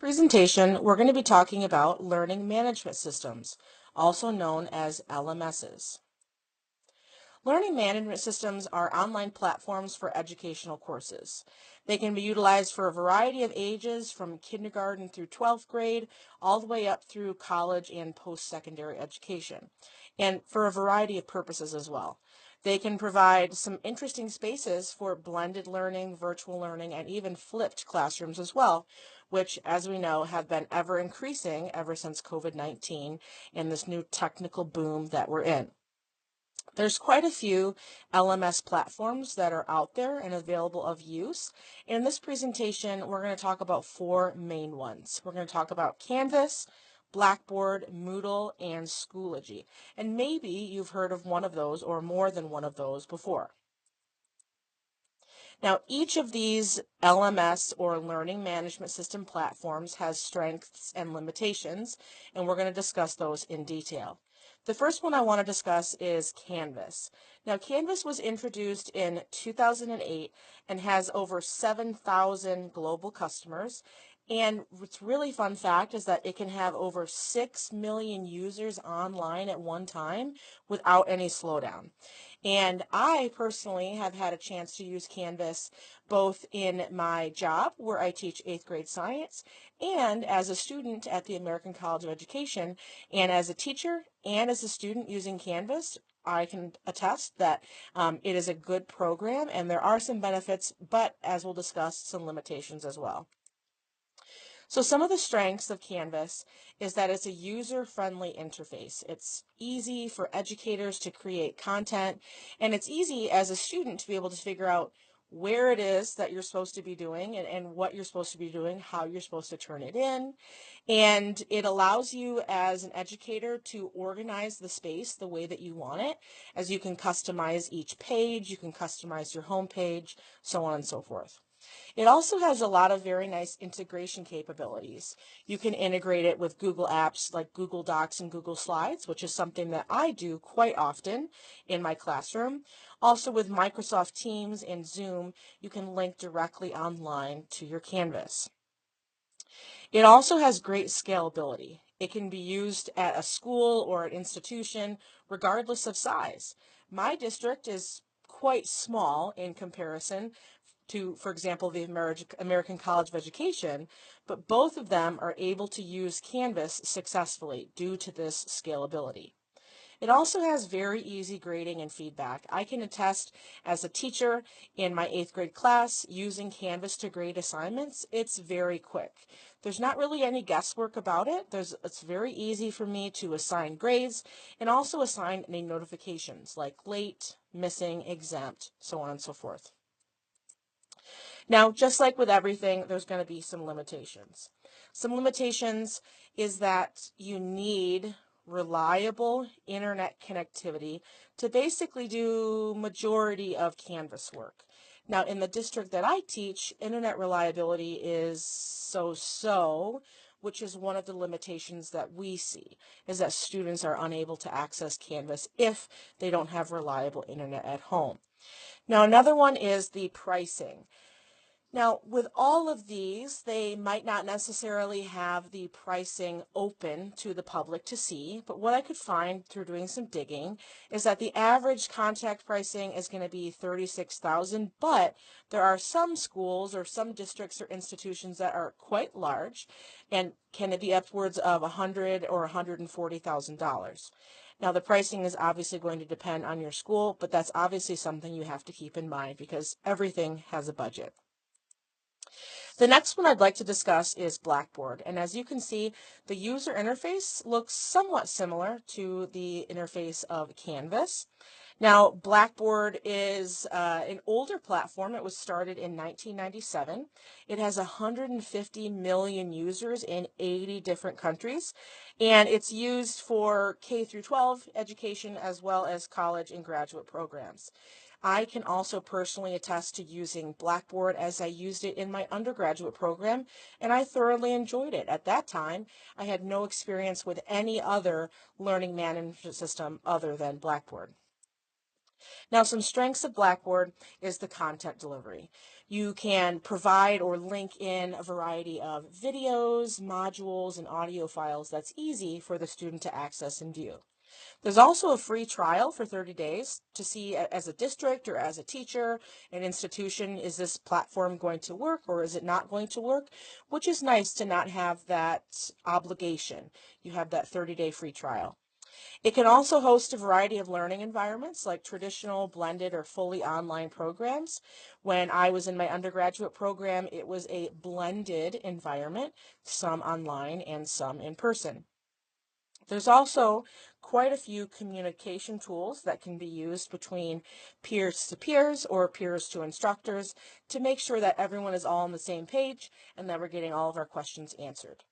presentation, we're going to be talking about learning management systems, also known as LMSs. Learning management systems are online platforms for educational courses. They can be utilized for a variety of ages, from kindergarten through 12th grade, all the way up through college and post-secondary education, and for a variety of purposes as well. They can provide some interesting spaces for blended learning, virtual learning, and even flipped classrooms as well, which, as we know, have been ever increasing ever since COVID-19 and this new technical boom that we're in. There's quite a few LMS platforms that are out there and available of use. In this presentation, we're going to talk about four main ones. We're going to talk about Canvas, Blackboard, Moodle, and Schoology. And maybe you've heard of one of those or more than one of those before. Now, each of these LMS or learning management system platforms has strengths and limitations, and we're going to discuss those in detail. The first one I want to discuss is Canvas. Now, Canvas was introduced in 2008 and has over 7,000 global customers. And what's really fun fact is that it can have over 6 million users online at one time without any slowdown. And I personally have had a chance to use Canvas both in my job where I teach 8th grade science and as a student at the American College of Education. And as a teacher and as a student using Canvas, I can attest that it is a good program and there are some benefits, but as we'll discuss, some limitations as well. So some of the strengths of Canvas is that it's a user-friendly interface. It's easy for educators to create content, and it's easy as a student to be able to figure out where it is that you're supposed to be doing and what you're supposed to be doing, how you're supposed to turn it in. And it allows you as an educator to organize the space the way that you want it, as you can customize each page, you can customize your home page, so on and so forth. It also has a lot of very nice integration capabilities. You can integrate it with Google Apps like Google Docs and Google Slides, which is something that I do quite often in my classroom. Also with Microsoft Teams and Zoom, you can link directly online to your Canvas. It also has great scalability. It can be used at a school or an institution regardless of size. My district is quite small in comparison to, for example, the American College of Education, but both of them are able to use Canvas successfully due to this scalability. It also has very easy grading and feedback. I can attest as a teacher in my 8th grade class using Canvas to grade assignments, it's very quick. There's not really any guesswork about it. It's very easy for me to assign grades and also assign any notifications like late, missing, exempt, so on and so forth. Now, just like with everything, there's going to be some limitations. Some limitations is that you need reliable internet connectivity to basically do majority of Canvas work. Now, in the district that I teach, internet reliability is so-so, which is one of the limitations that we see, is that students are unable to access Canvas if they don't have reliable internet at home. Now, another one is the pricing. Now, with all of these, they might not necessarily have the pricing open to the public to see, but what I could find through doing some digging is that the average contract pricing is going to be $36,000, but there are some schools or some districts or institutions that are quite large and can be upwards of $100,000 or $140,000. Now, the pricing is obviously going to depend on your school, but that's obviously something you have to keep in mind because everything has a budget. The next one I'd like to discuss is Blackboard, and as you can see, the user interface looks somewhat similar to the interface of Canvas. Now, Blackboard is an older platform. It was started in 1997. It has 150 million users in 80 different countries, and it's used for K through 12 education as well as college and graduate programs. I can also personally attest to using Blackboard as I used it in my undergraduate program, and I thoroughly enjoyed it. At that time, I had no experience with any other learning management system other than Blackboard. Now, some strengths of Blackboard is the content delivery. You can provide or link in a variety of videos, modules, and audio files that's easy for the student to access and view. There's also a free trial for 30 days to see as a district or as a teacher, an institution, is this platform going to work or is it not going to work, which is nice to not have that obligation. You have that 30-day free trial. It can also host a variety of learning environments like traditional, blended, or fully online programs. When I was in my undergraduate program, it was a blended environment, some online and some in person. There's also quite a few communication tools that can be used between peers to peers or peers to instructors to make sure that everyone is all on the same page and that we're getting all of our questions answered.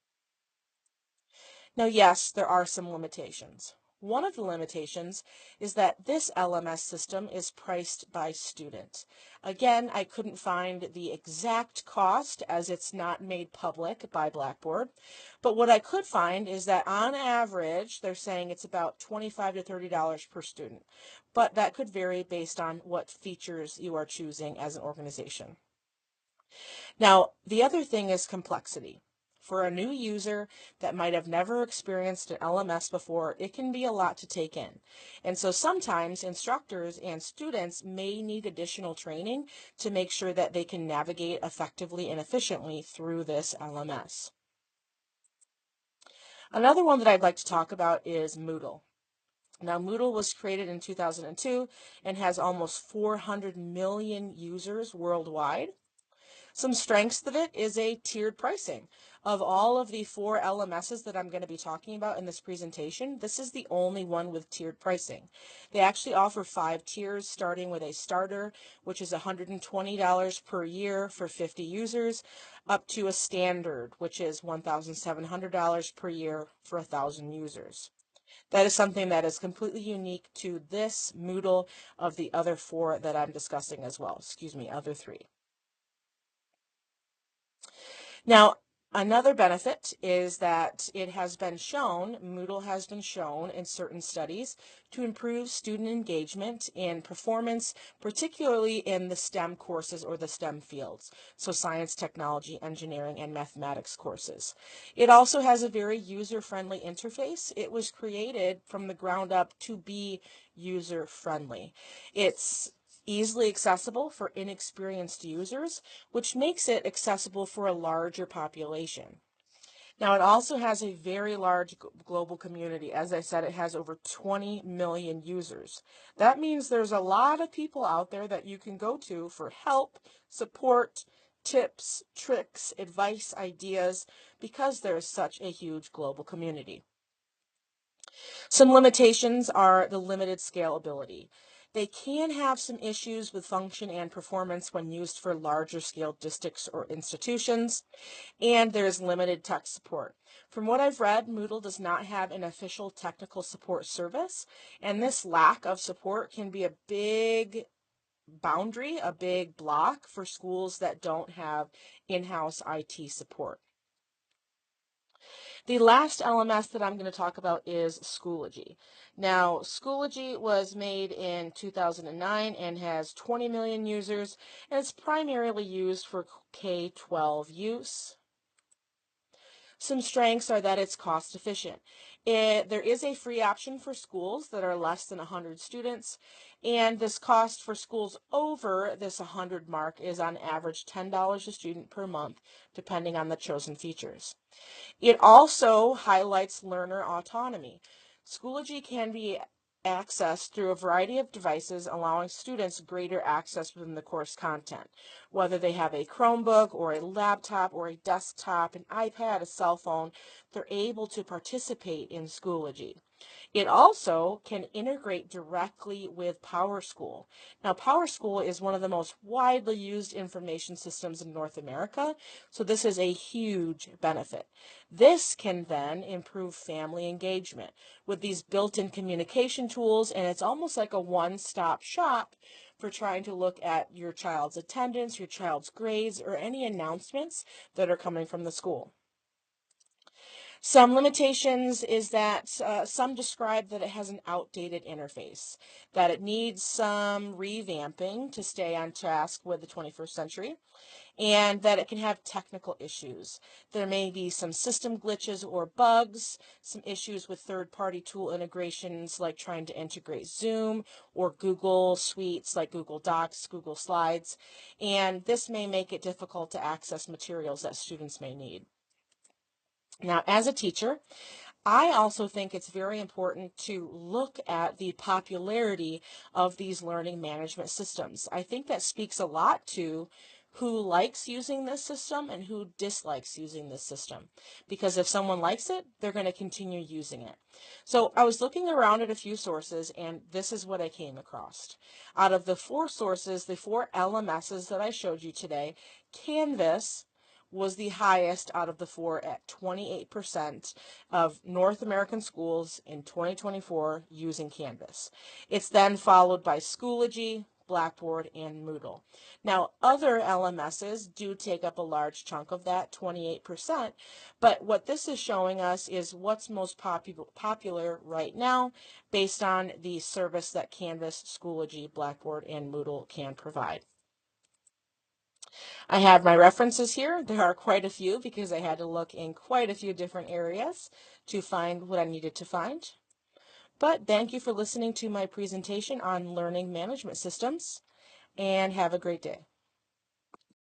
Now, yes, there are some limitations. One of the limitations is that this LMS system is priced by student. Again, I couldn't find the exact cost as it's not made public by Blackboard, but what I could find is that on average, they're saying it's about $25 to $30 per student, but that could vary based on what features you are choosing as an organization. Now, the other thing is complexity. For a new user that might have never experienced an LMS before, it can be a lot to take in. And so sometimes instructors and students may need additional training to make sure that they can navigate effectively and efficiently through this LMS. Another one that I'd like to talk about is Moodle. Now, Moodle was created in 2002 and has almost 400 million users worldwide. Some strengths of it is a tiered pricing. Of all of the 4 LMSs that I'm going to be talking about in this presentation, this is the only one with tiered pricing. They actually offer 5 tiers, starting with a starter, which is $120 per year for 50 users, up to a standard, which is $1,700 per year for 1,000 users. That is something that is completely unique to this Moodle of the other 4 that I'm discussing as well. Other 3. Now, another benefit is that Moodle has been shown in certain studies to improve student engagement and performance, particularly in the STEM courses or the STEM fields, so science, technology, engineering, and mathematics courses. It also has a very user-friendly interface. It was created from the ground up to be user-friendly. It's easily accessible for inexperienced users, which makes it accessible for a larger population. Now, it also has a very large global community. As I said, it has over 20 million users. That means there's a lot of people out there that you can go to for help, support, tips, tricks, advice, ideas, because there is such a huge global community. Some limitations are the limited scalability. They can have some issues with function and performance when used for larger scale districts or institutions, and there's limited tech support. From what I've read, Moodle does not have an official technical support service, and this lack of support can be a big boundary, a big block for schools that don't have in-house IT support. The last LMS that I'm going to talk about is Schoology. Now, Schoology was made in 2009 and has 20 million users, and it's primarily used for K-12 use. Some strengths are that it's cost efficient. There is a free option for schools that are less than 100 students, and this cost for schools over this 100 mark is on average $10 a student per month, depending on the chosen features. It also highlights learner autonomy. Schoology can be accessed through a variety of devices, allowing students greater access within the course content. Whether they have a Chromebook or a laptop or a desktop, an iPad, a cell phone, they're able to participate in Schoology. It also can integrate directly with PowerSchool. Now, PowerSchool is one of the most widely used information systems in North America, so this is a huge benefit. This can then improve family engagement with these built-in communication tools, and it's almost like a one-stop shop for trying to look at your child's attendance, your child's grades, or any announcements that are coming from the school. Some limitations is that some describe that it has an outdated interface, that it needs some revamping to stay on task with the 21st century, and that it can have technical issues. There may be some system glitches or bugs, some issues with third-party tool integrations like trying to integrate Zoom or Google Suites like Google Docs, Google Slides, and this may make it difficult to access materials that students may need. Now, as a teacher, I also think it's very important to look at the popularity of these learning management systems. I think that speaks a lot to who likes using this system and who dislikes using this system. Because if someone likes it, they're going to continue using it. So I was looking around at a few sources, and this is what I came across. Out of the four sources, the four LMSs that I showed you today, Canvas was the highest out of the four at 28% of North American schools in 2024 using Canvas. It's then followed by Schoology, Blackboard, and Moodle. Now, other LMSs do take up a large chunk of that 28%, but what this is showing us is what's most popular right now based on the service that Canvas, Schoology, Blackboard, and Moodle can provide. I have my references here. There are quite a few because I had to look in quite a few different areas to find what I needed to find. But thank you for listening to my presentation on learning management systems, and have a great day.